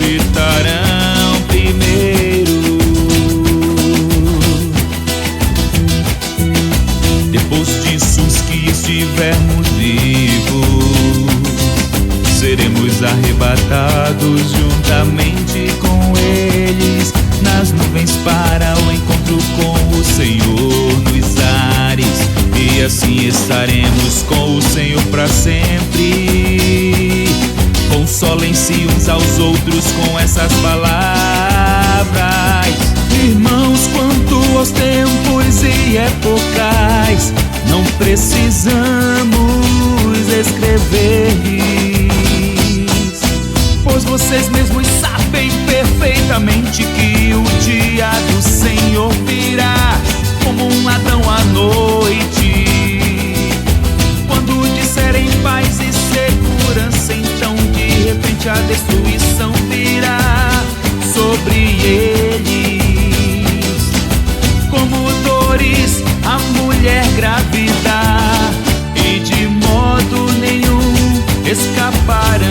ressuscitarão primeiro. Depois disso, os que estivermos vivos seremos arrebatados juntamente com eles nas nuvens para o encontro com o Senhor nos ares, e assim estaremos com o Senhor para sempre. Consolem-se uns aos outros com essas palavras. Irmãos, quanto aos tempos e épocas, não precisamos escrever-lhes, pois vocês mesmos sabem perfeitamente que o dia do Senhor virá como um ladrão à noite. Quando disserem paz e segurança, então de repente a destruição virá sobre eles, como dores a mulher grávida, e de modo nenhum escaparão.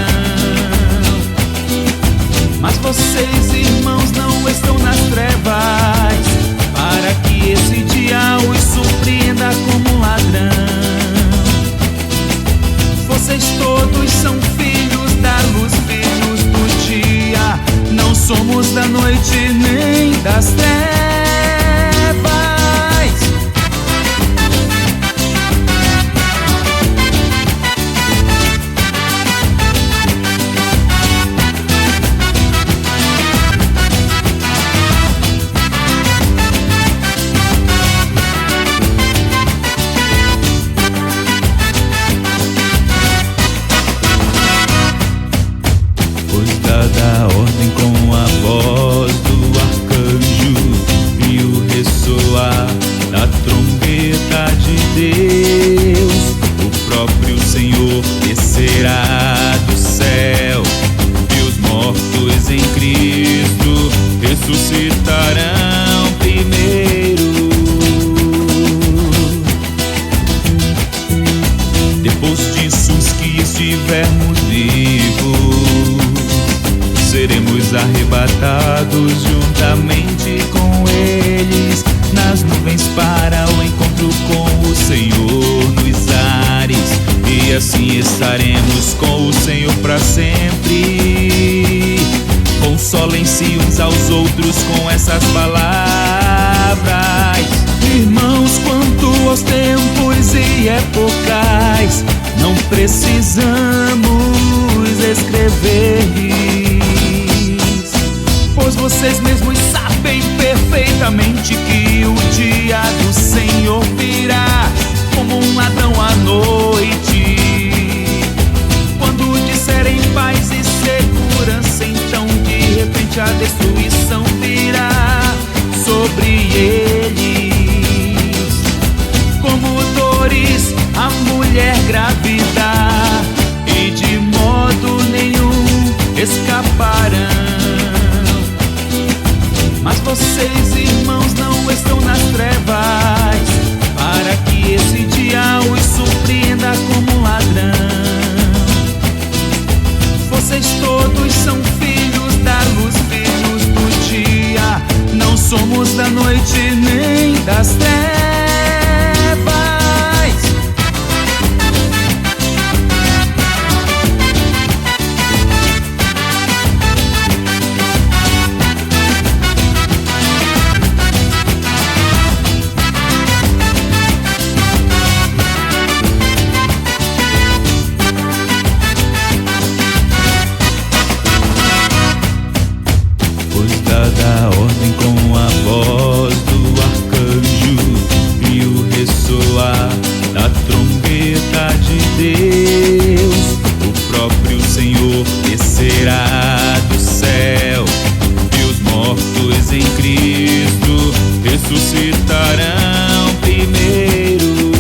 Mas vocês, irmãos, não estão nas trevas, para que esse dia os surpreenda como um ladrão. Vocês todos são filhos da luz, filhos do dia, não somos da noite nem das trevas. Dada a ordem com a voz do arcanjo e o ressoar da trombeta de Deus, o próprio Senhor descerá do céu, e os mortos em Cristo ressuscitarão primeiro. Depois disso, os que estivermos vivos seremos arrebatados juntamente com eles nas nuvens para o encontro com o Senhor nos ares, e assim estaremos com o Senhor para sempre. Consolem-se uns aos outros com essas palavras. Irmãos, quanto aos tempos e épocas, não precisamos escrever-lhes, pois vocês mesmos sabem perfeitamente que o dia do Senhor virá como um ladrão à noite. Quando disserem paz e segurança, então de repente a destruição virá sobre eles, como dores a mulher grávida, e de modo nenhum escaparão. Mas vocês, irmãos, não estão nas trevas, para que esse dia os surpreenda como um ladrão. Vocês todos são filhos da luz, filhos do dia, não somos da noite nem das trevas. Dada a ordem com a voz do arcanjo e o ressoar da trombeta de Deus, o próprio Senhor descerá do céu, e os mortos em Cristo ressuscitarão primeiro.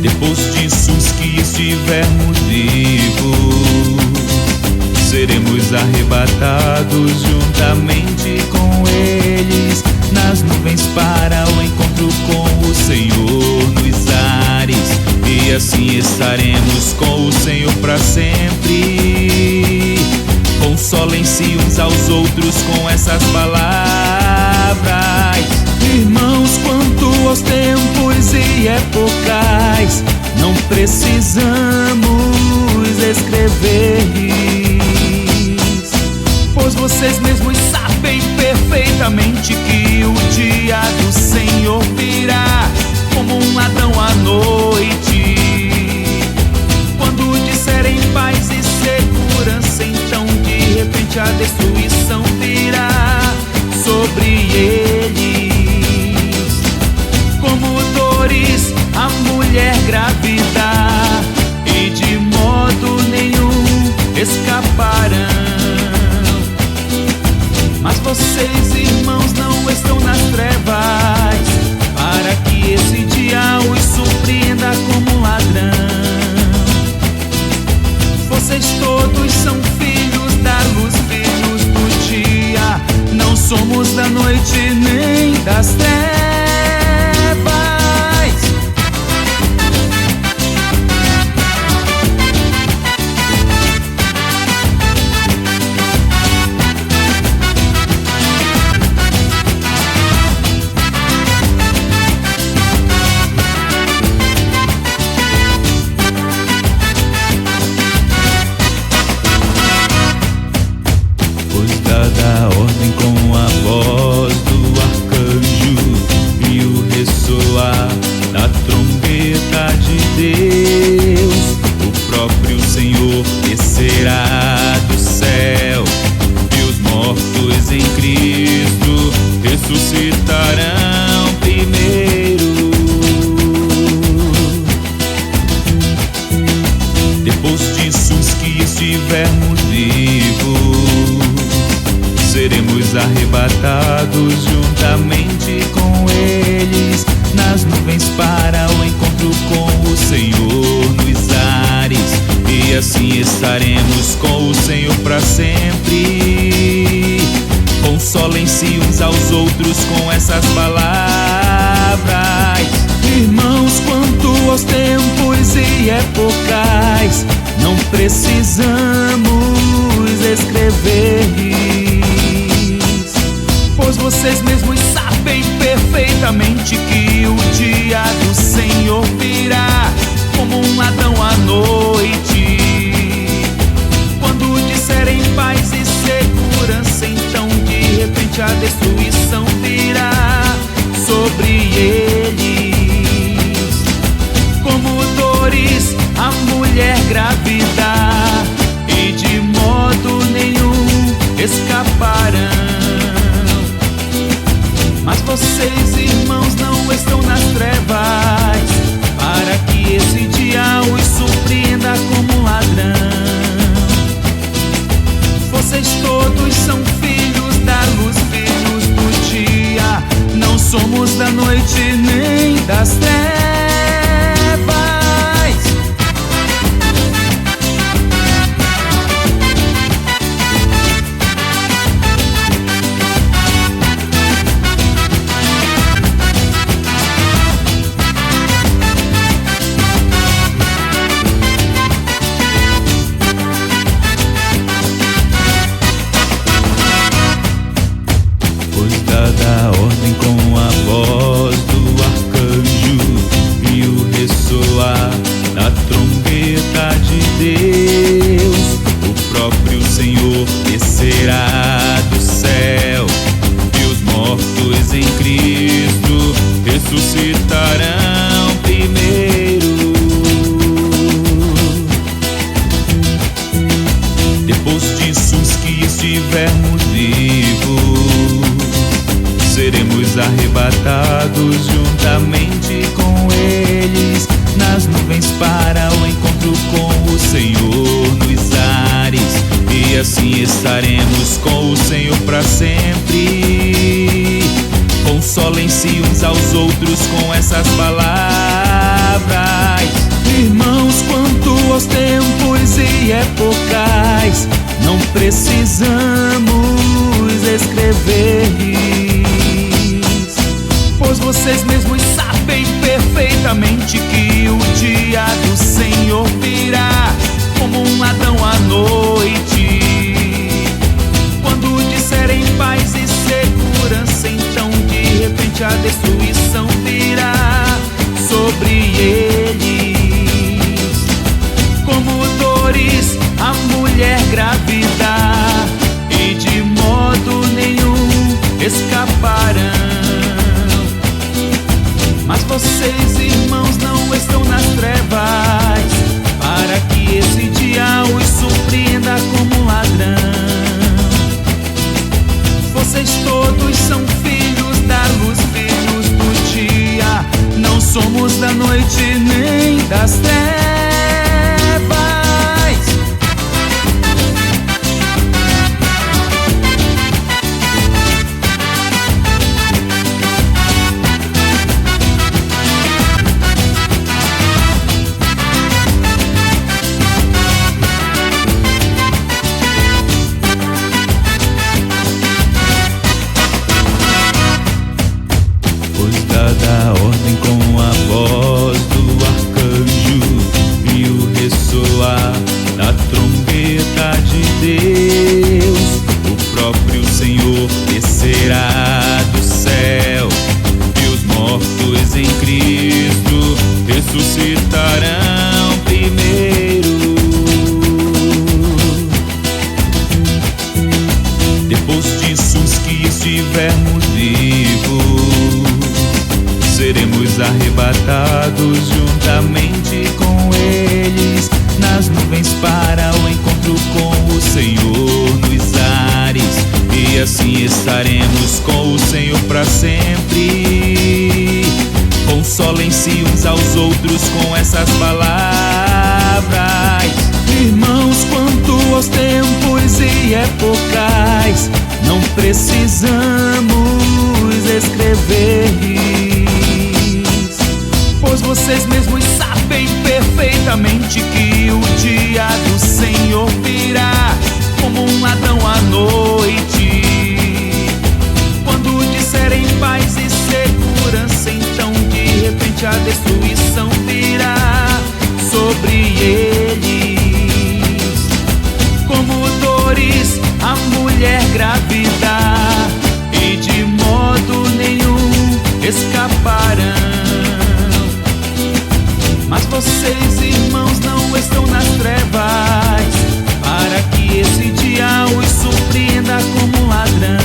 Depois disso, os que estivermos vivos seremos arrebatados juntamente com eles nas nuvens para o encontro com o Senhor nos ares, e assim estaremos com o Senhor para sempre. Consolem-se uns aos outros com essas palavras. Irmãos, quanto aos tempos e épocas, não precisamos escrever, pois vocês mesmos sabem perfeitamente que o dia do Senhor virá como um ladrão à noite. Quando disserem paz e segurança, então de repente a destruição virá sobre eles, como dores a mulher grávida, e de modo nenhum escaparão. Mas vocês, irmãos, não estão nas trevas, para que esse dia os surpreenda como um ladrão. Vocês todos são filhos da luz, filhos do dia. Não somos da noite nem das trevas. Dada ordem com a voz do arcanjo e o ressoar da trombeta de Deus, o próprio Senhor descerá do céu, e os mortos em Cristo ressuscitarão primeiro. Depois disso, os que estivermos vivos seremos arrebatados juntamente com eles nas nuvens para o encontro com o Senhor nos ares, e assim estaremos com o Senhor para sempre. Consolem-se uns aos outros com essas palavras. Irmãos, quanto aos tempos e épocas, não precisamos escrever, pois vocês mesmos sabem perfeitamente que o dia do Senhor virá como um ladrão à noite. Quando disserem paz e segurança, então de repente a destruição virá sobre eles, como dores a mulher grávida, e de modo nenhum escaparão. Mas vocês, irmãos, não estão nas trevas, para que esse dia os surpreenda como um ladrão. Vocês todos são filhos da luz, filhos do dia. Não somos da noite nem das trevas. Dada ordem com a voz do arcanjo e o ressoar da trombeta de Deus, o próprio Senhor descerá do céu, e os mortos em Cristo ressuscitarão primeiro. Depois disso, os que estivermos vivos seremos arrebatados juntamente com eles nas nuvens para o encontro com o Senhor nos ares, e assim estaremos com o Senhor para sempre. Consolem-se uns aos outros com essas palavras. Irmãos, quanto aos tempos e épocas, não precisamos escrever, pois vocês mesmos sabem perfeitamente que o dia do dores a mulher grávida, e de modo nenhum escaparão. Mas vocês, irmãos, não estão nas trevas, para que esse dia os surpreenda como um ladrão. Vocês todos são filhos da luz, filhos do dia. Não somos da noite nem das trevas. Dada a ordem com a voz do arcanjo, e o ressoar da trombeta de Deus, o próprio Senhor descerá do céu, e os mortos em Cristo ressuscitarão primeiro. Depois disso, os que estivermos vivos seremos arrebatados juntamente com eles nas nuvens para o encontro com o Senhor nos ares, e assim estaremos com o Senhor para sempre. Consolem-se uns aos outros com essas palavras. Irmãos, quanto aos tempos e épocas, não precisamos escrever, pois vocês mesmos sabem perfeitamente que o dia do Senhor virá como um ladrão à noite. Quando disserem paz e segurança, então de repente a destruição virá sobre eles. Como dores a mulher grávida, e de modo nenhum escaparão. Mas vocês, irmãos, não estão nas trevas, para que esse dia os surpreenda como um ladrão.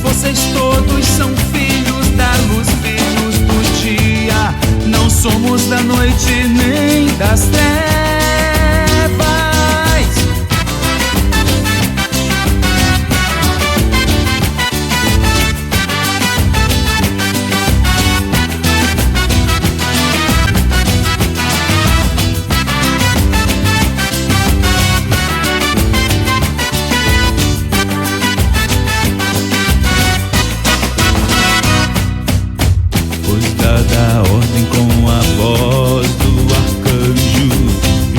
Vocês todos são filhos da luz, filhos do dia. Não somos da noite nem das trevas. Dada a ordem com a voz do arcanjo,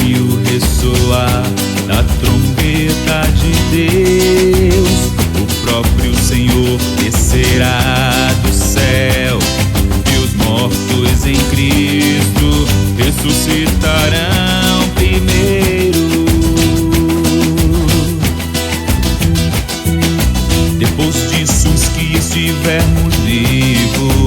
e o ressoar da trombeta de Deus, o próprio Senhor descerá do céu, e os mortos em Cristo ressuscitarão primeiro. Depois disso, os que estivermos vivos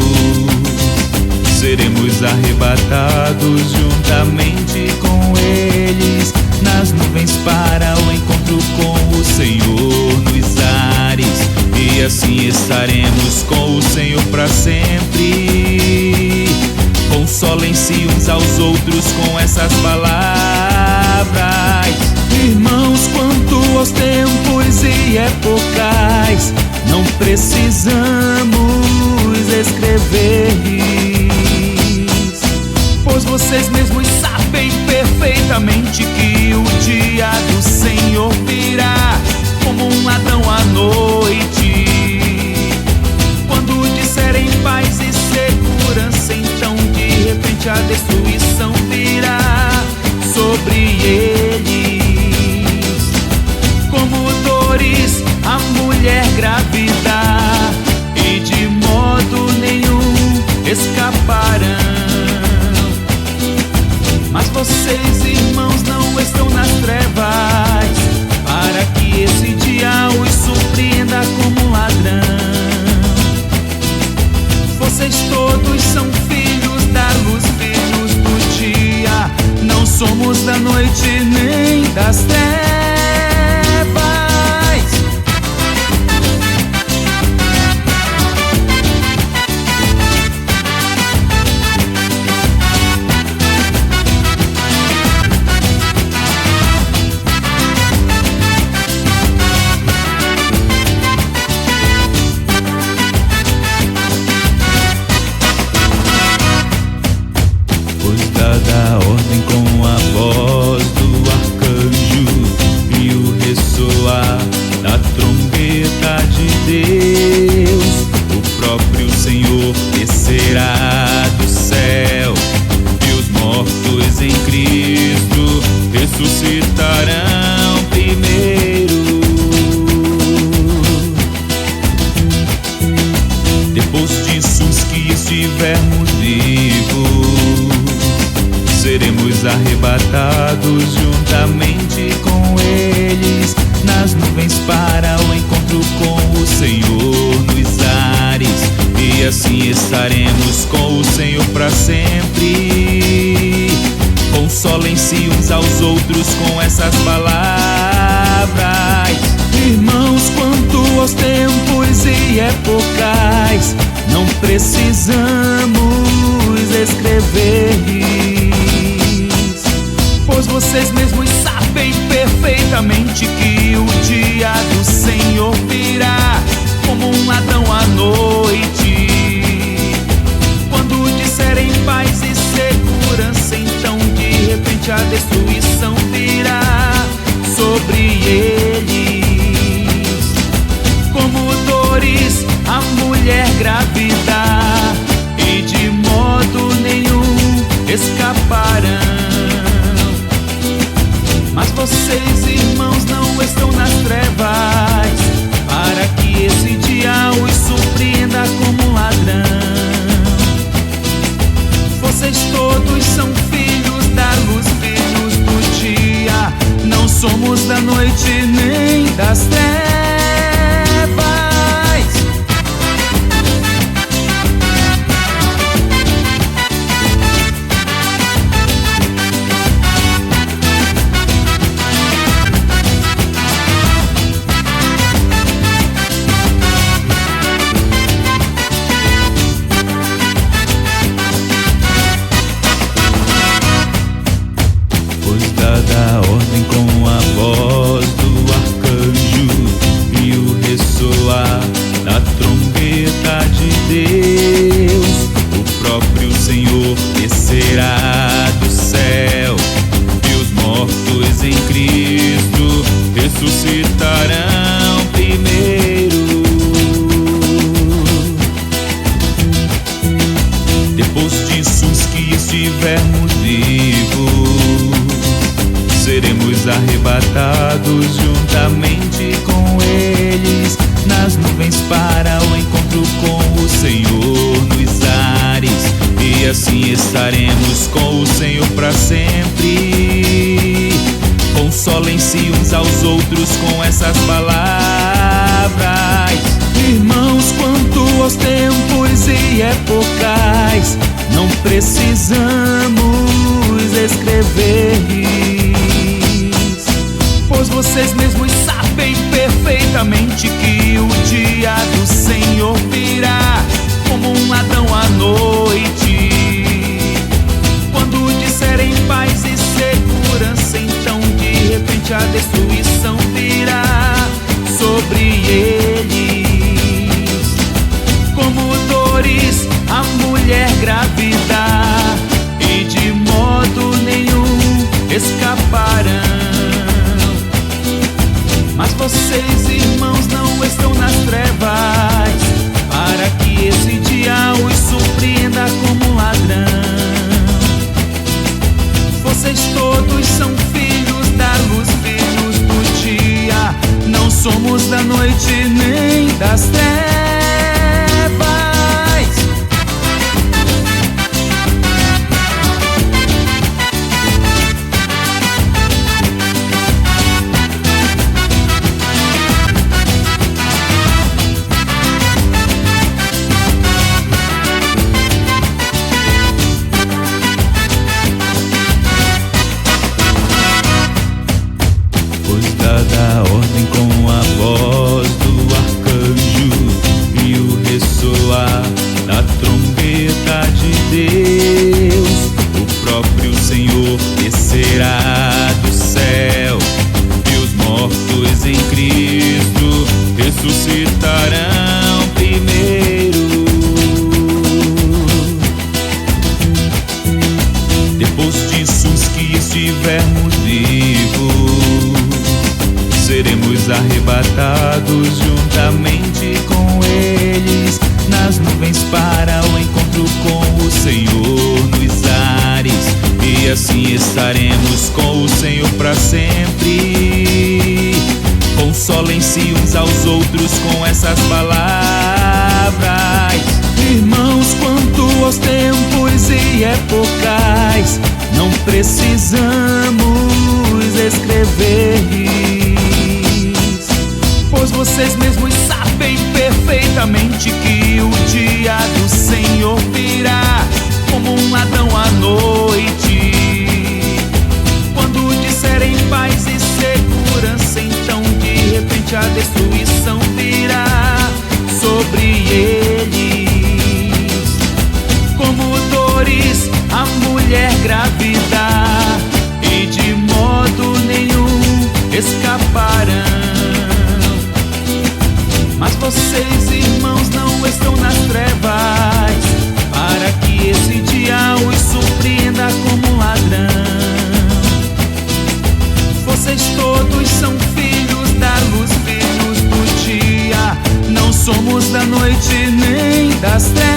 seremos arrebatados juntamente com eles nas nuvens para o encontro com o Senhor nos ares, e assim estaremos com o Senhor para sempre. Consolem-se uns aos outros com essas palavras. Irmãos, quanto aos tempos e épocas, não precisamos escrever, pois vocês mesmos sabem perfeitamente que o dia do Senhor virá como um ladrão à noite. Quando disserem paz e segurança, então de repente a destruição virá sobre eles. Como dores a mulher grávida, e de modo nenhum escaparão. Mas vocês, irmãos, não estão nas trevas, para que esse dia os surpreenda como um ladrão. Vocês todos são filhos da luz, filhos do dia. Não somos da noite nem das trevas. Dada a ordem com a voz do arcanjo e o ressoar da trombeta de Deus, o próprio Senhor descerá do céu e os mortos em Cristo ressuscitarão primeiro. Depois disso, os que estivermos vivos seremos arrebatados juntamente com eles nas nuvens para o encontro com o Senhor nos ares, e assim estaremos com o Senhor para sempre. Consolem-se uns aos outros com essas palavras. Irmãos, quanto aos tempos e épocas, não precisamos escrever, pois vocês mesmos sabem perfeitamente que o dia do Senhor virá como um ladrão à noite. Quando disserem paz e segurança, então de repente a destruição virá sobre eles, como dores a mulher grávida, e de modo nenhum escaparão. Mas vocês, irmãos, não estão nas trevas, para que esse dia os surpreenda como um ladrão. Vocês todos são filhos da luz, filhos do dia, não somos da noite nem das trevas. Dada a ordem com a voz do arcanjo e o ressoar da trombeta de Deus, o próprio Senhor descerá do céu e os mortos em Cristo ressuscitarão primeiro. Depois disso, os que estivermos vivos seremos arrebatados juntamente com eles nas nuvens para o encontro com o Senhor nos ares, e assim estaremos com o Senhor para sempre. Consolem-se uns aos outros com essas palavras. Irmãos, quanto aos tempos e épocas, não precisamos escrever, pois vocês mesmos sabem perfeitamente que o dia do Senhor virá como um ladrão à noite. Quando disserem paz e segurança, então de repente a destruição virá sobre eles, como dores a mulher grávida, e de modo nenhum escaparão. Mas vocês, irmãos, não estão nas trevas, para que esse dia os surpreenda como um ladrão. Vocês todos são filhos da luz, filhos do dia, não somos da noite nem das trevas. estivermos vivos, seremos arrebatados juntamente com eles nas nuvens para o encontro com o Senhor nos ares, e assim estaremos com o Senhor para sempre. Consolem-se uns aos outros com essas palavras. Irmãos, quanto aos tempos e épocas, não precisamos escrever-lhes, pois vocês mesmos sabem perfeitamente que o dia do Senhor virá como um ladrão à noite. Quando disserem paz e segurança, então de repente a destruição virá sobre eles, como dores a mulher grávida, e de modo nenhum escaparão. Mas vocês, irmãos, não estão nas trevas, para que esse dia os surpreenda como um ladrão. Vocês todos são filhos da luz, filhos do dia, não somos da noite nem das trevas.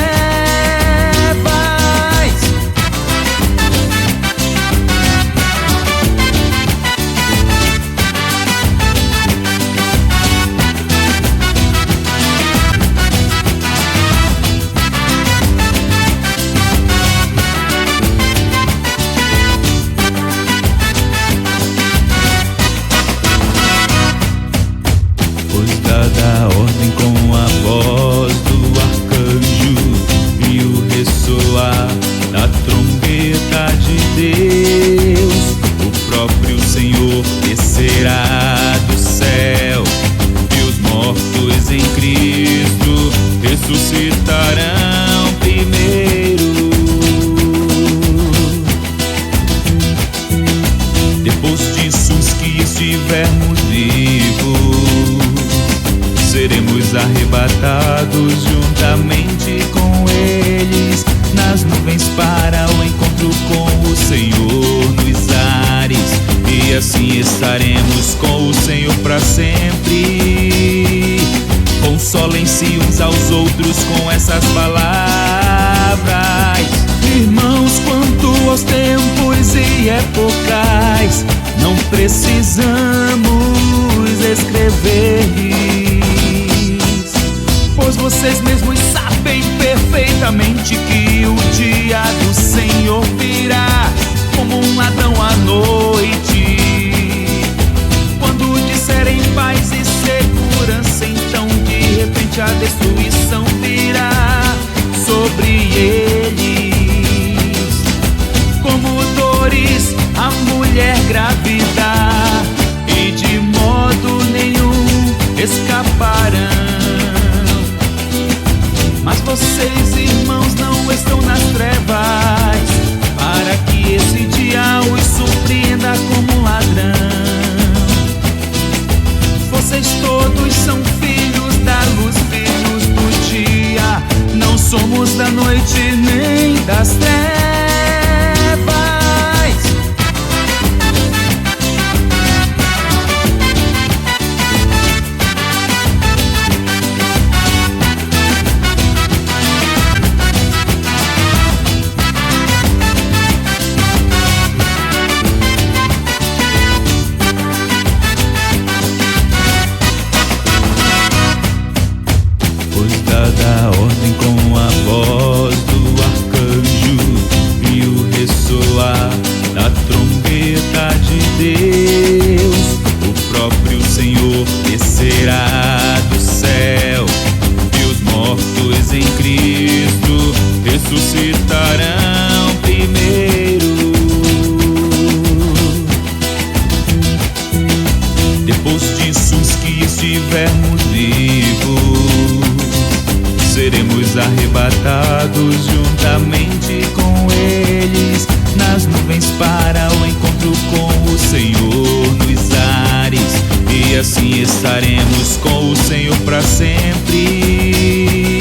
Dada a ordem com a voz do arcanjo e o ressoar da trombeta de Deus, o próprio Senhor descerá do céu, e os mortos em Cristo ressuscitarão primeiro. Depois disso, os que estivermos vivos, seremos arrebatados juntamente com eles nas nuvens para o encontro com o Senhor nos ares, e assim estaremos com o Senhor para sempre. Consolem-se uns aos outros com essas palavras. Irmãos, quanto aos tempos e épocas, não precisamos escrever-lhes, pois vocês mesmos sabem perfeitamente que o dia do Senhor virá como um ladrão à noite. Quando disserem paz e segurança, então de repente a destruição virá sobre eles, como dores a mulher grávida, e de modo nenhum escaparão. Mas vocês, irmãos, não estão nas trevas, para que esse dia os surpreenda como um ladrão. Vocês todos são filhos da luz, filhos do dia, não somos da noite nem das trevas. Dada a ordem com a voz do arcanjo e o ressoar da trombeta de Deus, o próprio Senhor descerá do céu, e os mortos em Cristo ressuscitarão primeiro. Depois disso, os que estivermos vivos, seremos arrebatados juntamente com eles nas nuvens para o encontro com o Senhor nos ares, e assim estaremos com o Senhor para sempre.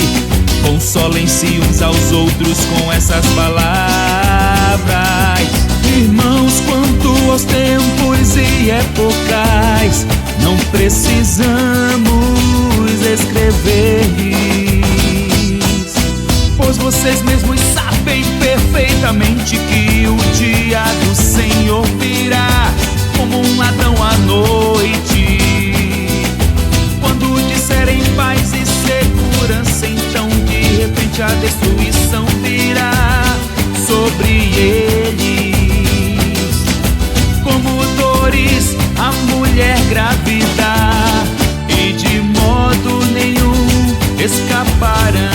Consolem-se uns aos outros com essas palavras. Irmãos, quanto épocas, não precisamos escrever-lhes, pois vocês mesmos sabem perfeitamente que o dia do Senhor virá como um ladrão à noite. Quando disserem paz e segurança, então de repente a destruição virá sobre eles, como dores a mulher grávida, e de modo nenhum escaparão.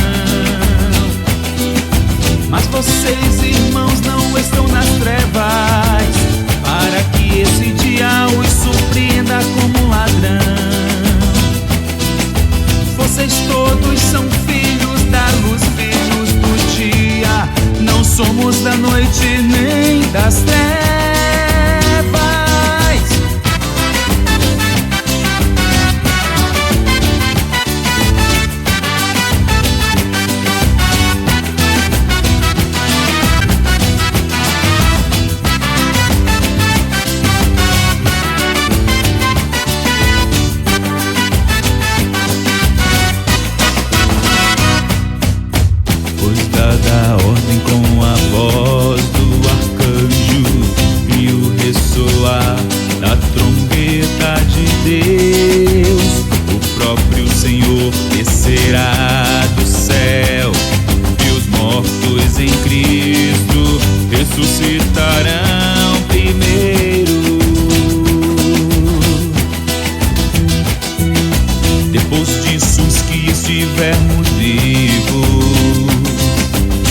Mas vocês, irmãos, não estão nas trevas, para que esse dia os surpreenda como um ladrão. Vocês todos são filhos da luz, filhos do dia, não somos da noite nem das trevas. dada ordem com a voz do arcanjo e o ressoar da trombeta de Deus, o próprio Senhor descerá do céu e os mortos em Cristo ressuscitarão primeiro. Depois disso, os que estivermos vivos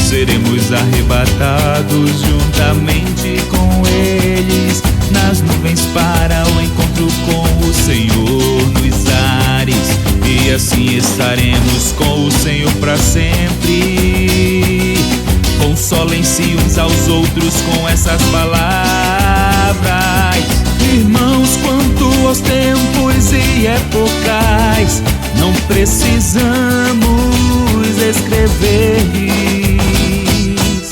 seremos arrebatados juntamente com eles nas nuvens para o encontro com o Senhor nos ares, e assim estaremos com o Senhor para sempre. Consolem-se uns aos outros com essas palavras. Irmãos, quanto aos tempos e épocas, não precisamos escrever-lhes,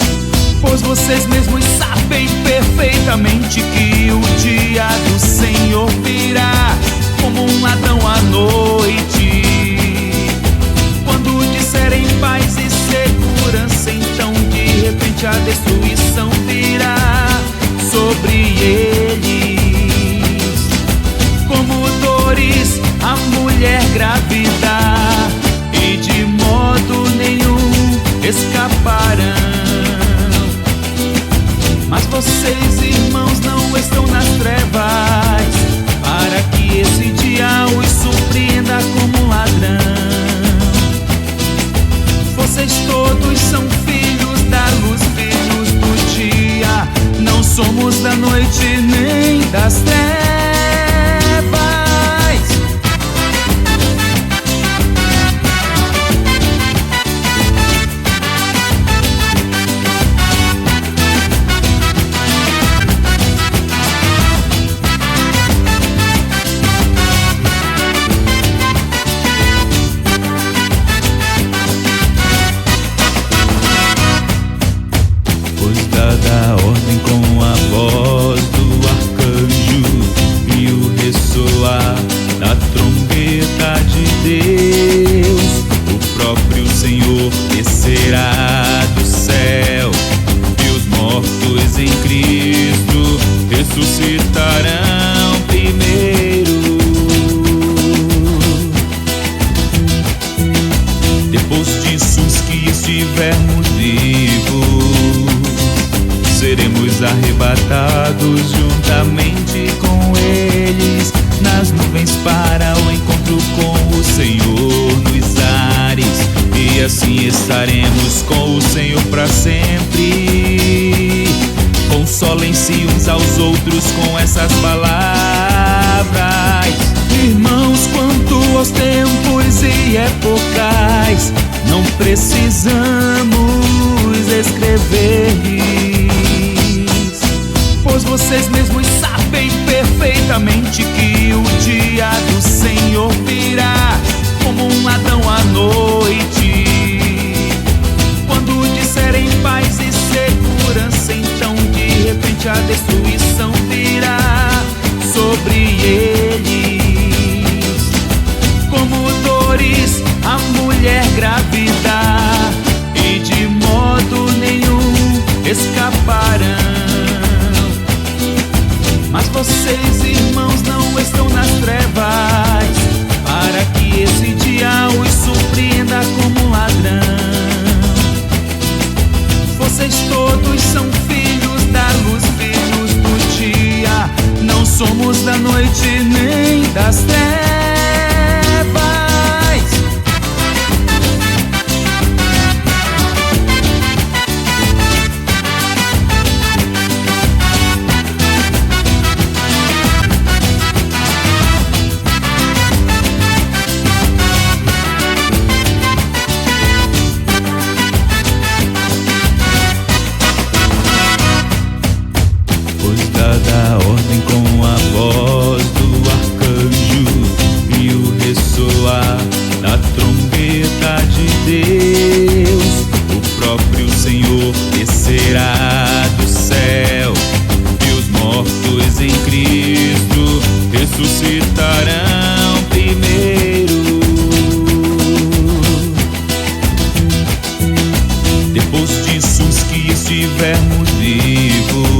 pois vocês mesmos sabem perfeitamente que o dia do Senhor virá como um ladrão à noite. Quando disserem paz e segurança, então de repente a destruição virá sobre eles, como dores a mulher grávida, e de modo nenhum escaparão. Mas vocês, irmãos, não estão nas trevas, para que esse dia os surpreenda como um ladrão. Vocês todos são filhos da luz, filhos do dia, não somos da noite nem das trevas. Dada ordem com a voz do arcanjo e o ressoar da trombeta de Deus, o próprio Senhor descerá do céu e os mortos em Cristo ressuscitarão primeiro. Depois disso, os que estivermos vivos seremos arrebatados juntamente com eles nas nuvens para o encontro com o Senhor nos ares, e assim estaremos com o Senhor para sempre. Consolem-se uns aos outros com essas palavras. Irmãos, quanto aos tempos e épocas, não precisamos escrever-lhes, pois vocês mesmos sabem perfeitamente que o dia do Senhor virá como um ladrão à noite. Quando disserem paz e segurança, então de repente a destruição virá sobre das trevas. Dada a ordem com a voz do arcanjo e o ressoar da trombeta de Deus, o próprio Senhor descerá do céu e os mortos em Cristo ressuscitarão primeiro. Depois disso, os que estivermos vivos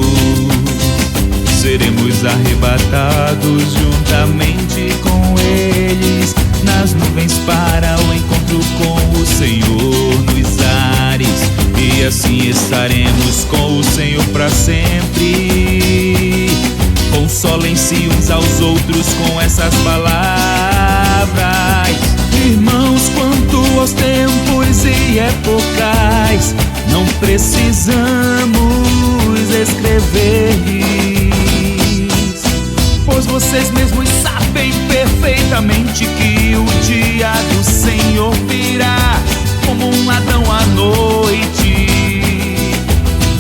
seremos arrebatados juntamente com eles nas nuvens para o encontro com o Senhor nos ares, e assim estaremos com o Senhor para sempre. Consolem-se uns aos outros com essas palavras. Irmãos, quanto aos tempos e épocas, não precisamos escrever-lhes, pois vocês mesmos sabem perfeitamente que o dia do Senhor virá como um ladrão à noite.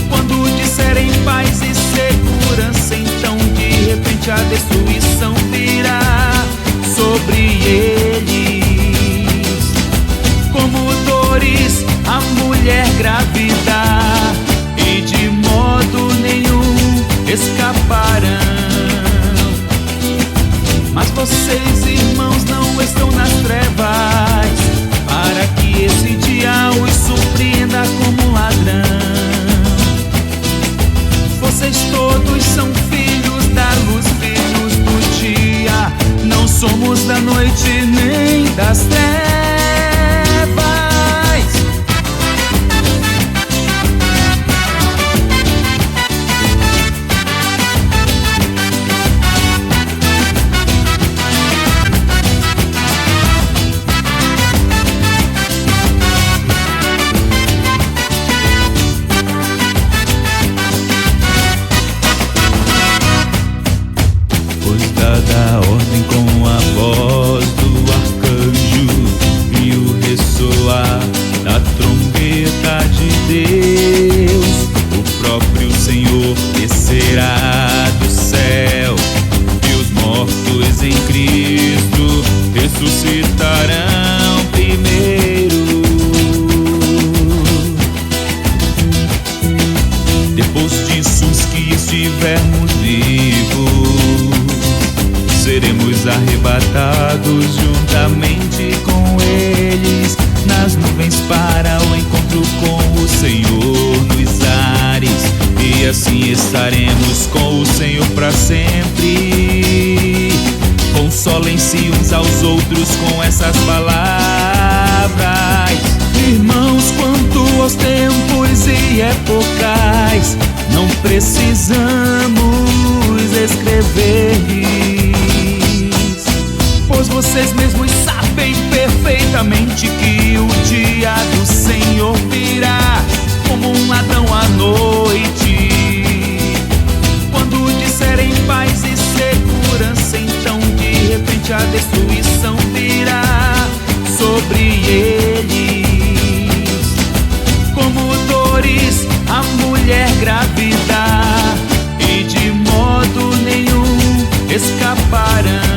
Quando disserem paz e segurança, então de repente a destruição virá sobre eles, como dores a mulher grávida, e de modo nenhum escaparão. Mas vocês, irmãos, não estão nas trevas, para que esse dia os surpreenda como um ladrão. Vocês todos são filhos da luz, filhos do dia, não somos da noite nem das trevas. Dada a ordem com a voz do arcanjo e o ressoar da trombeta de Deus, o próprio Senhor descerá do céu e os mortos em Cristo ressuscitarão primeiro. Depois disso, os que estivermos vivos seremos arrebatados juntamente com eles nas nuvens para o encontro com o Senhor nos ares, e assim estaremos com o Senhor para sempre. Consolem-se uns aos outros com essas palavras. Irmãos, quanto aos tempos e épocas, não precisamos escrever-lhes, pois vocês mesmos sabem perfeitamente que o dia do Senhor virá como um ladrão à noite. Quando disserem paz e segurança, então de repente a destruição virá sobre eles, como dores a mulher grávida, e de modo nenhum escaparão.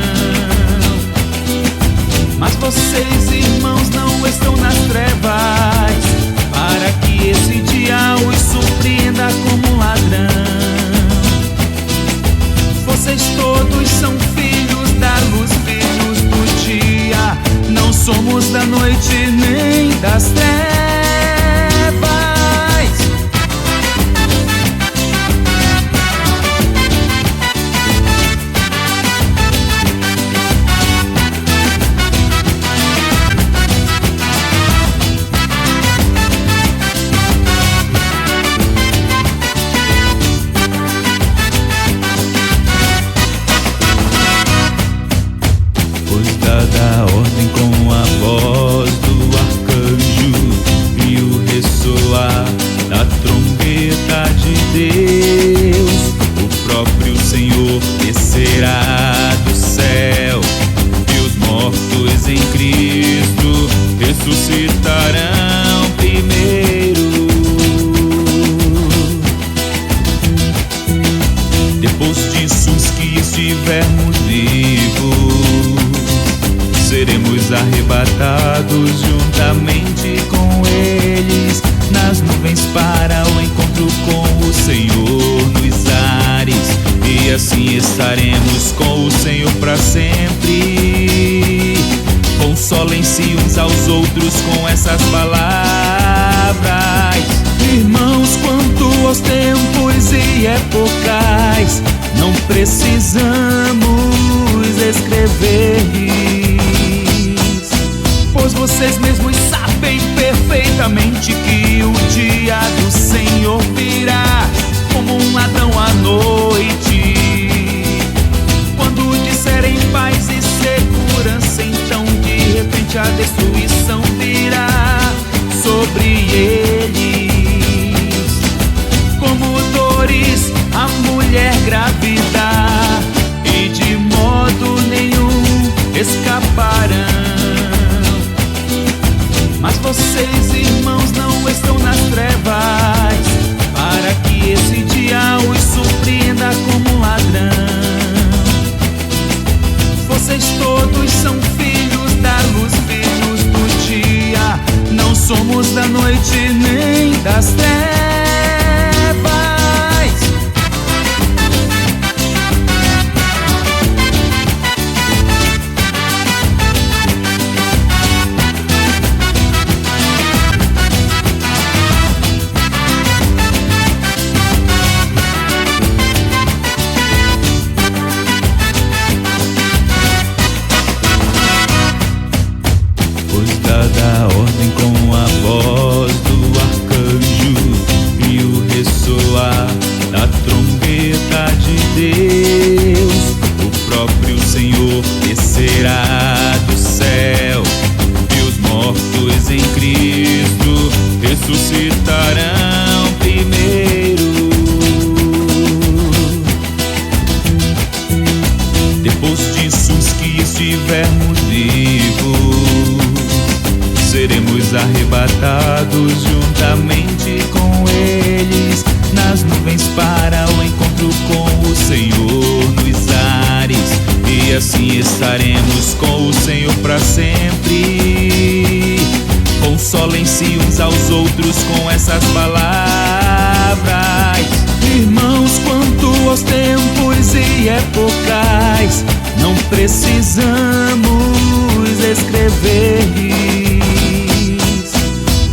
Mas vocês, irmãos, não estão nas trevas, para que esse dia os surpreenda como um ladrão. Vocês todos são filhos da luz, filhos do dia, não somos da noite nem das trevas. estivermos vivos, seremos arrebatados juntamente com eles nas nuvens para o encontro com o Senhor nos ares, e assim estaremos com o Senhor para sempre. Consolem-se uns aos outros com essas palavras. Irmãos, quanto aos tempos e épocas, não precisamos escrever-lhes, pois vocês mesmos sabem perfeitamente que o dia do Senhor virá como um ladrão à noite. Quando disserem paz e segurança, então de repente a destruição virá sobre eles, como dores a mulher grávida, e de modo nenhum escaparão. Mas vocês, irmãos, não estão nas trevas, para que esse dia os surpreenda como um ladrão. Vocês todos são filhos da luz, filhos do dia, não somos da noite nem das trevas. Dada a ordem com a voz do arcanjo e o ressoar da trombeta de Deus, o próprio Senhor descerá do céu, e os mortos em Cristo ressuscitarão primeiro. Depois disso, os que estivermos vivos, seremos arrebatados juntamente com eles nas nuvens para o encontro com o Senhor nos ares, e assim estaremos com o Senhor para sempre. Consolem-se uns aos outros com essas palavras. Irmãos, quanto aos tempos e épocas, não precisamos escrever-lhes,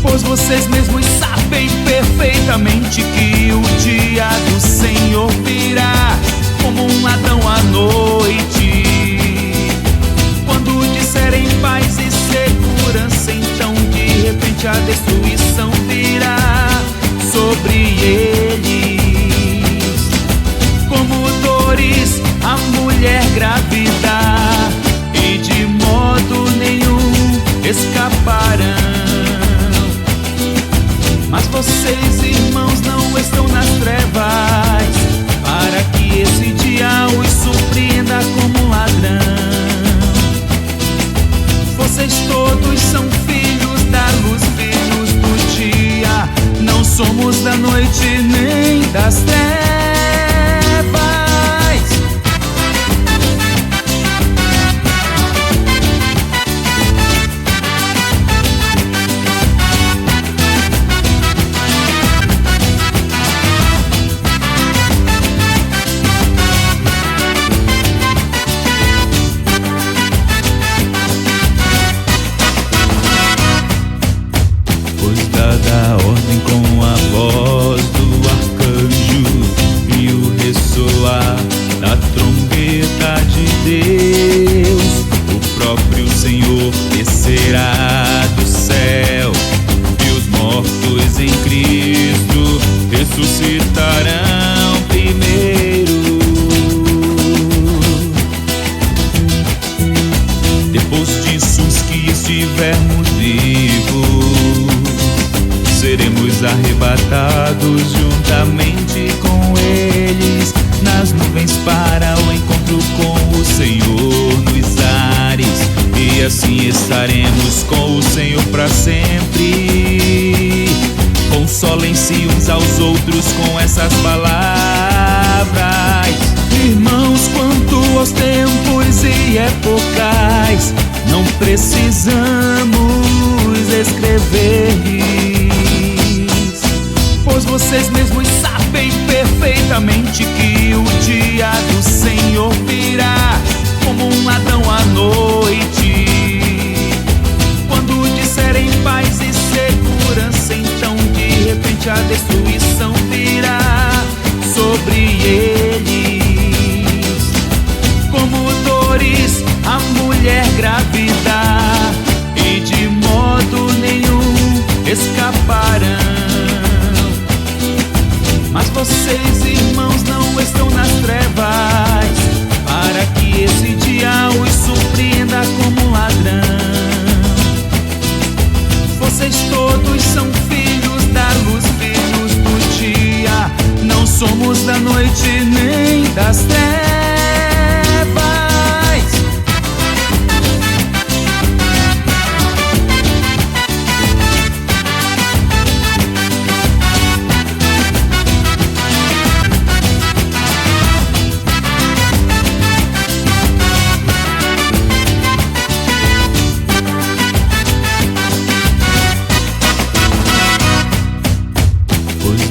pois vocês mesmos sabem perfeitamente que o dia do Senhor virá como um ladrão à noite. Quando disserem paz e segurança, então de repente a destruição virá sobre eles, como dores a mulher grávida, e de modo nenhum escaparão. Mas vocês, irmãos, não estão nas trevas, para que esse dia os surpreenda como um ladrão. Vocês todos são filhos da luz, filhos do dia, não somos da noite nem das trevas. Dada a ordem com a voz do arcanjo e o ressoar da trombeta de Deus, o próprio Senhor descerá do céu, e os mortos em Cristo ressuscitarão primeiro. Depois disso, os que estivermos vivos, seremos arrebatados juntamente com eles nas nuvens para o encontro com o Senhor nos ares, e assim estaremos com o Senhor para sempre. Consolem-se uns aos outros com essas palavras. Irmãos, quanto e epocais, não precisamos escrever-lhes, pois vocês mesmos sabem perfeitamente que o dia do Senhor virá como um ladrão à noite. Quando disserem paz e segurança, então de repente a destruição virá sobre eles, como dores a mulher grávida, e de modo nenhum escaparão. Mas vocês, irmãos, não estão nas trevas, para que esse dia os surpreenda como um ladrão. Vocês todos são filhos da luz, filhos do dia, não somos da noite nem das trevas.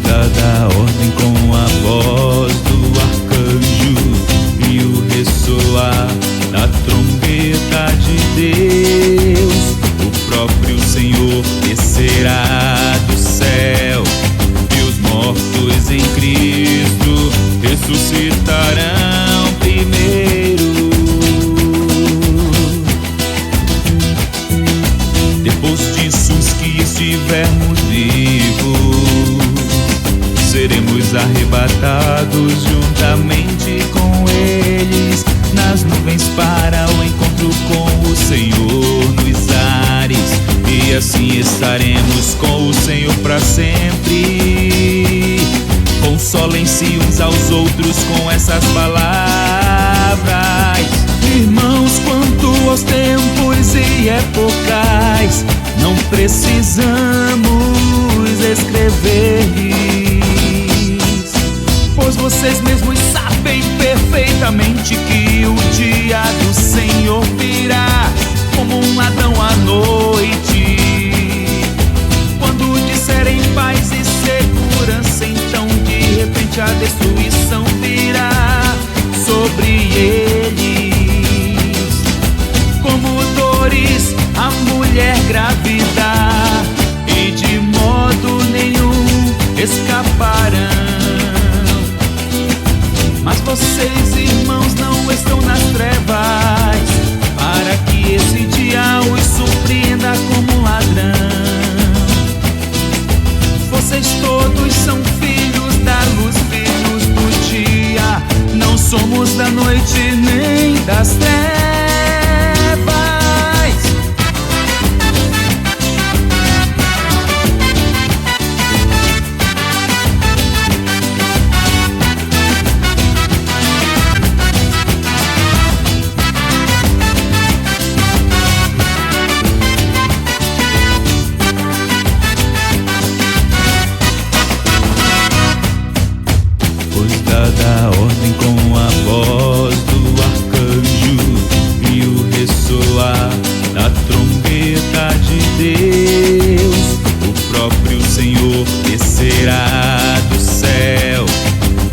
Dada a ordem com a voz do arcanjo e o ressoar da trombeta de Deus, o próprio Senhor descerá do céu, e os mortos em Cristo ressuscitarão primeiro. Depois disso, os que estivermos vivos seremos arrebatados juntamente com eles nas nuvens para o encontro com o Senhor nos ares, e assim estaremos com o Senhor para sempre. Consolem-se uns aos outros com essas palavras. Irmãos, quanto aos tempos e epocais, não precisamos escrever-lhes, pois vocês mesmos sabem perfeitamente que o dia do Senhor virá como um ladrão à noite. Quando disserem paz e segurança, então de repente a destruição virá sobre eles, como dores a mulher grávida, e de modo nenhum escaparão. Mas vocês, irmãos, não estão nas trevas, para que esse dia os surpreenda como um ladrão. Vocês todos são filhos da luz, filhos do dia, não somos da noite nem das trevas. Dada a ordem com a voz do arcanjo e o ressoar da trombeta de Deus, o próprio Senhor descerá do céu,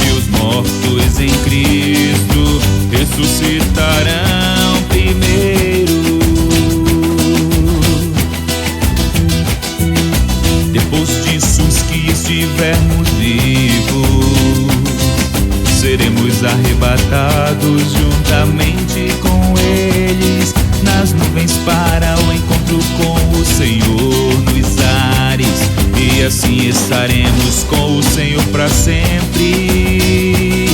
e os mortos em Cristo ressuscitarão primeiro. Depois disso, os que estivermos vivos seremos arrebatados juntamente com eles nas nuvens para o encontro com o Senhor nos ares, e assim estaremos com o Senhor para sempre.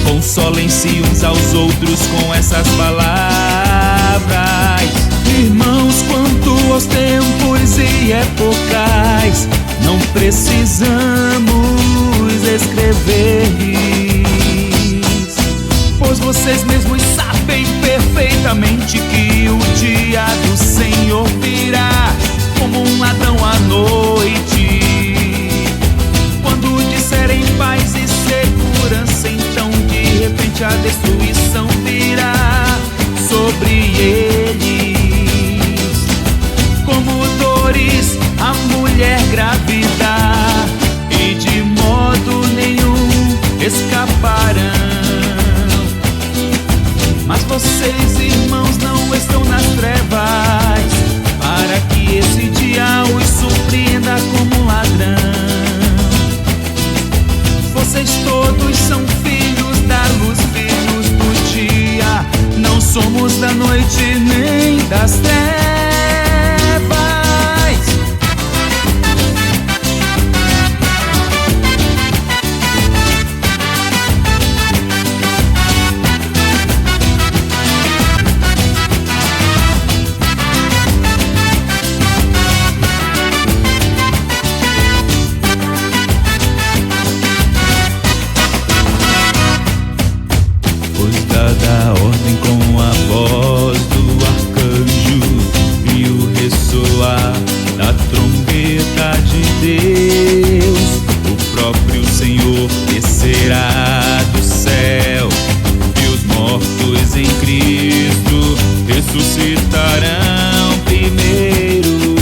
Consolem-se uns aos outros com essas palavras. Irmãos, quanto aos tempos e epocais, não precisamos escrever-lhes, pois vocês mesmos sabem perfeitamente que o dia do Senhor virá como um ladrão à noite. Quando disserem paz e segurança, então de repente a destruição virá sobre somos da noite nem das trevas. Dada a ordem com a voz do arcanjo e o ressoar da trombeta de Deus, o próprio Senhor descerá do céu e os mortos em Cristo ressuscitarão primeiro.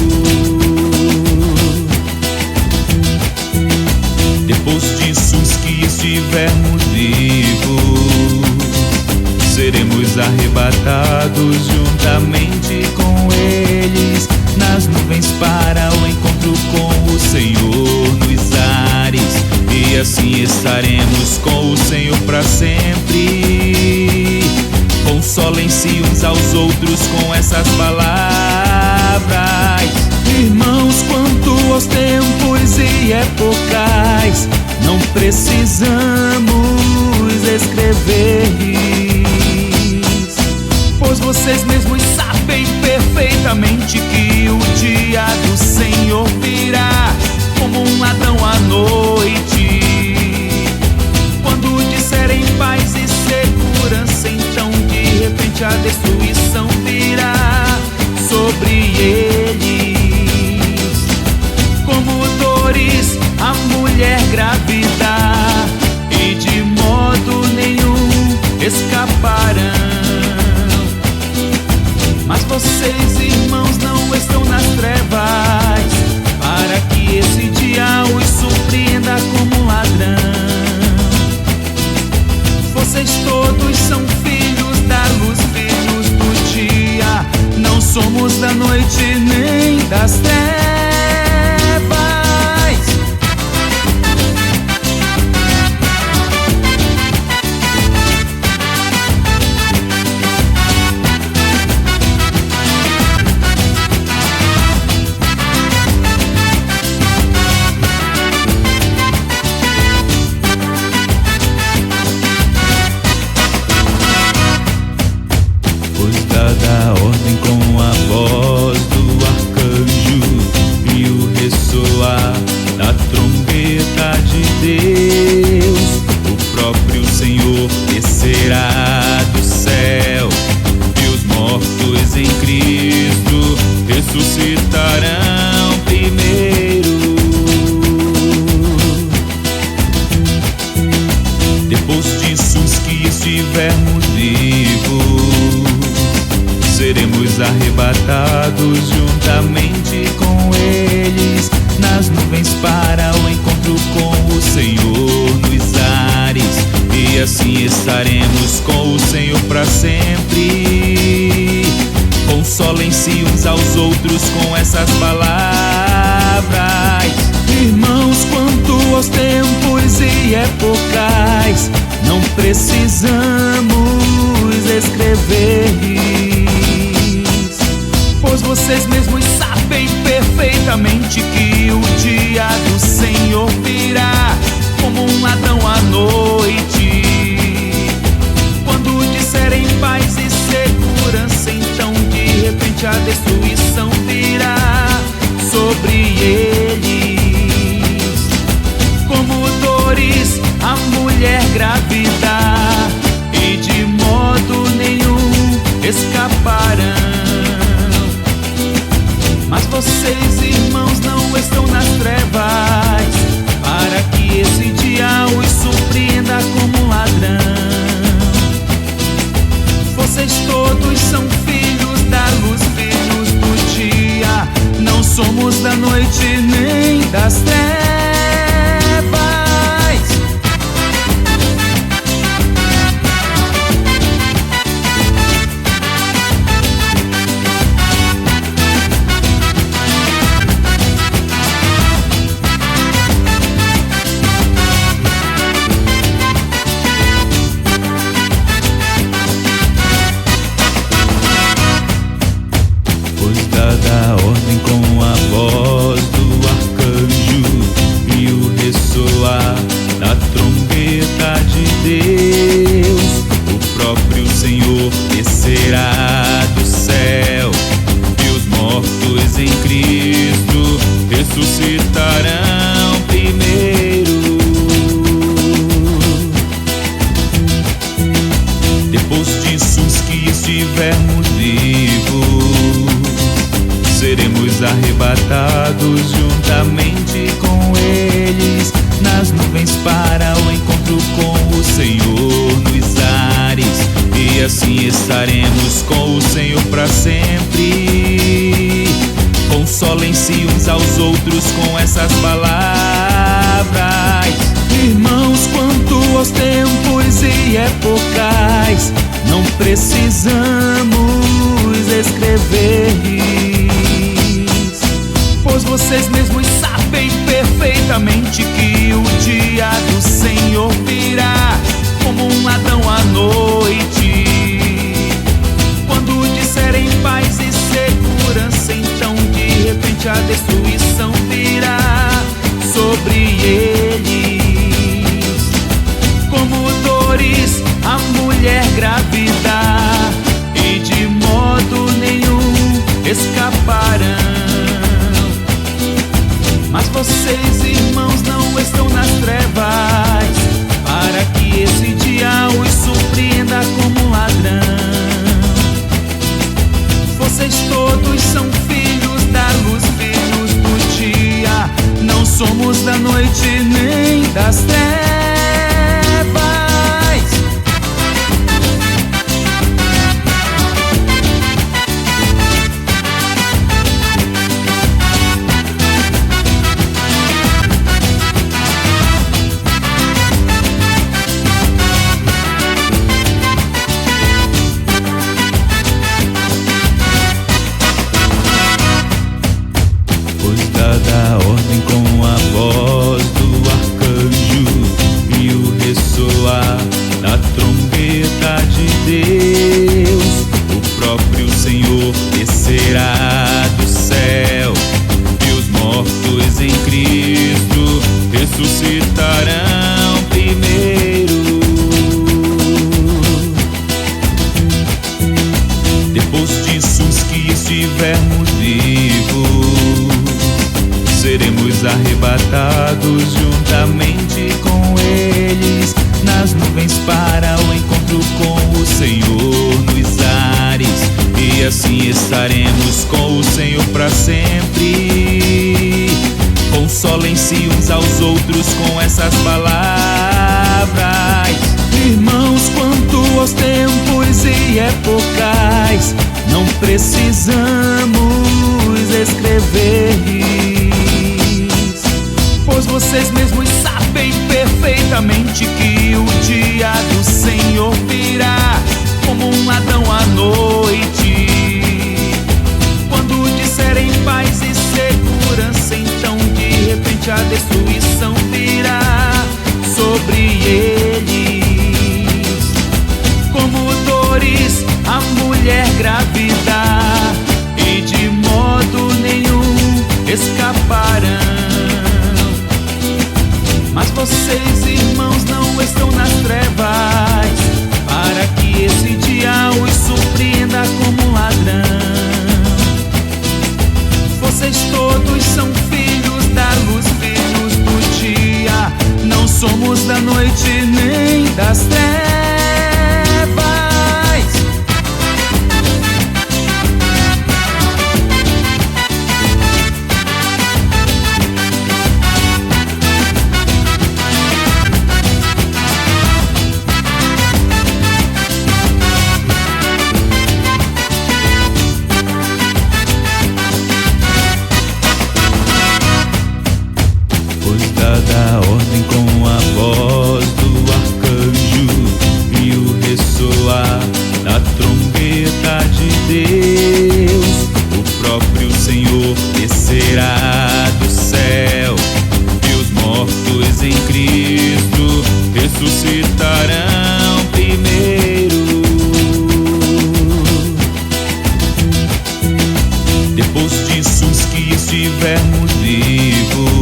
Depois disso, os que estivermos vivos seremos arrebatados juntamente com eles nas nuvens para o encontro com o Senhor nos ares, e assim estaremos com o Senhor para sempre. Consolem-se uns aos outros com essas palavras. Irmãos, quanto aos tempos e épocas, não precisamos escrever, pois vocês mesmos sabem perfeitamente que o dia do Senhor virá como um ladrão à noite. Quando disserem paz e segurança, então de repente a destruição virá sobre eles, como dores a mulher grávida, e de modo nenhum escaparão. Mas vocês, irmãos, não estão nas trevas, para que esse dia os surpreenda como um ladrão. Vocês todos são filhos da luz, filhos do dia. Não somos da noite nem das trevas. Dada a ordem com a voz do arcanjo e o ressoar da trombeta de Deus, o próprio Senhor descerá do céu e os mortos em Cristo ressuscitarão primeiro. Depois disso, os que estivermos vivos seremos arrebatados juntamente com eles nas nuvens para o encontro com o Senhor nos ares, e assim estaremos com o Senhor para sempre. Consolem-se uns aos outros com essas palavras. Irmãos, quanto aos tempos e épocas, não precisamos escrever, pois vocês mesmos sabem perfeitamente que o dia do Senhor virá como um ladrão à noite. Quando disserem paz e segurança, então de repente a destruição virá sobre eles, como dores a mulher grávida, e de modo nenhum escaparão. Mas vocês, irmãos, não estão nas trevas, para que esse dia os surpreenda como um ladrão. Vocês todos são filhos da luz, filhos do dia. Não somos da noite nem das trevas. Senhor descerá do céu, e os mortos em Cristo ressuscitarão primeiro. Depois disso, os que estivermos vivos seremos arrebatados juntamente com eles nas nuvens para o encontro com o Senhor nos ares, e assim estaremos com o Senhor para sempre. Consolem-se uns aos outros com essas palavras. Irmãos, quanto aos tempos e épocas, não precisamos escrever-lhes, pois vocês mesmos sabem perfeitamente que o dia do Senhor virá como um ladrão à noite. Quando disserem paz e segurança, então de repente a destruição virá sobre eles, como dores a mulher grávida, e de modo nenhum escaparão. Mas vocês, irmãos, não estão nas trevas, para que esse dia os surpreenda como um ladrão. Vocês todos são filhos da luz, filhos do dia, não somos da noite nem das trevas. Dada a ordem com a voz do arcanjo e o ressoar da trombeta de Deus, o próprio Senhor descerá do céu, e os mortos em Cristo ressuscitarão primeiro. Depois disso, os que estivermos vivos seremos arrebatados juntamente com eles nas nuvens para o encontro com o Senhor nos ares, e assim estaremos com o Senhor para sempre. Consolem-se uns aos outros com essas palavras. Irmãos, quanto aos tempos e épocas, não precisamos escrever-lhes, pois vocês mesmos sabem perfeitamente que o dia do Senhor virá como um ladrão à noite. Quando disserem paz e segurança, então de repente a destruição virá sobre eles, como dores a mulher grávida, e de modo nenhum escaparão. Mas vocês, irmãos, não estão nas trevas, para que esse dia os surpreenda como um ladrão. Vocês todos são filhos da luz, filhos do dia, não somos da noite nem das trevas. Dada a ordem com a voz do arcanjo e o ressoar da trombeta de Deus, o próprio Senhor descerá do céu, e os mortos em Cristo ressuscitarão primeiro. Depois disso, os que estivermos vivos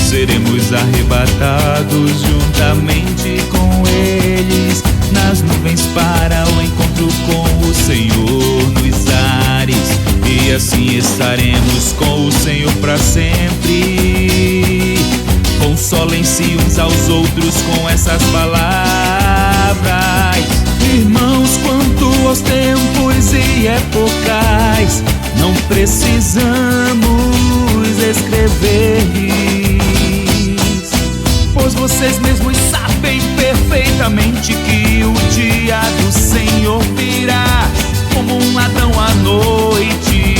seremos arrebatados juntamente com eles nas nuvens para o encontro com o Senhor nos ares, e assim estaremos com o Senhor para sempre. Consolem-se uns aos outros com essas palavras. Irmãos, quanto aos tempos e épocas, não precisamos escrever-lhes, pois vocês mesmos sabem perfeitamente que o dia do Senhor virá como um ladrão à noite.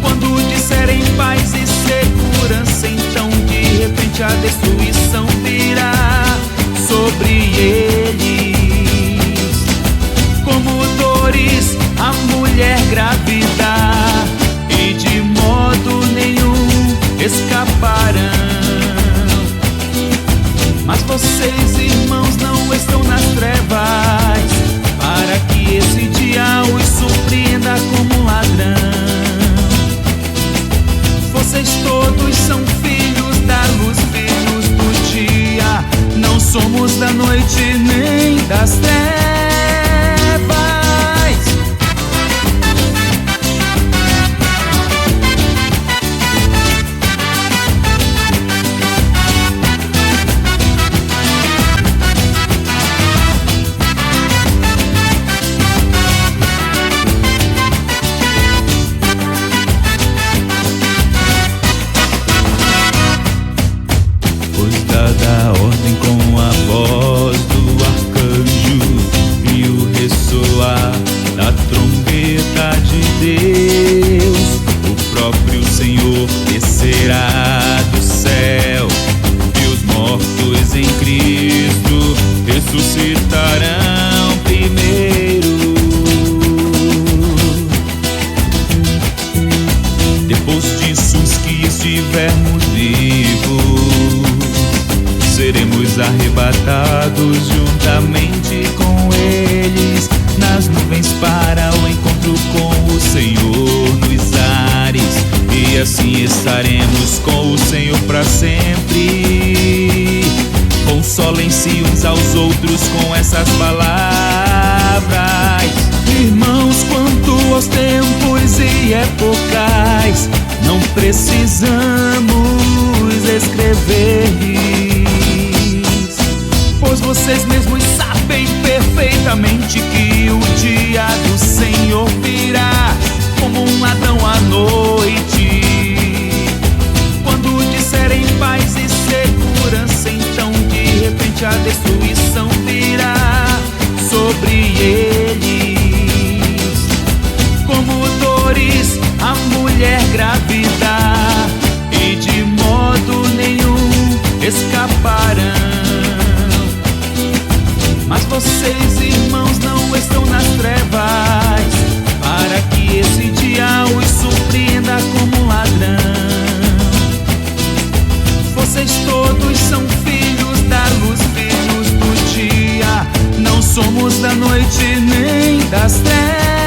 Quando disserem paz e segurança, então de repente a destruição virá sobre eles, como dores a mulher grávida, e de modo nenhum escaparão. Mas vocês, irmãos, não estão nas trevas, para que esse dia os surpreenda como um ladrão. Vocês todos são filhos da luz, filhos do dia, não somos da noite nem das trevas. Dada a ordem com a voz do arcanjo e o ressoar da trombeta de Deus, o próprio Senhor descerá do céu, e os mortos em Cristo ressuscitarão primeiro. Depois disso, os que estivermos vivos seremos arrebatados juntamente com eles nas nuvens para o encontro com o Senhor nos ares, e assim estaremos com o Senhor para sempre. Consolem-se uns aos outros com essas palavras. Irmãos, quanto aos tempos e épocas, não precisamos escrever-lhes, pois vocês mesmos sabem perfeitamente que o dia do Senhor virá como um ladrão à noite. Quando disserem paz e segurança, então de repente a destruição virá sobre eles, como dores a mulher grávida, e de modo nenhum escaparão. Mas vocês, irmãos, não estão nas trevas, para que esse dia os surpreenda como um ladrão. Vocês todos são filhos da luz, filhos do dia, não somos da noite nem das trevas.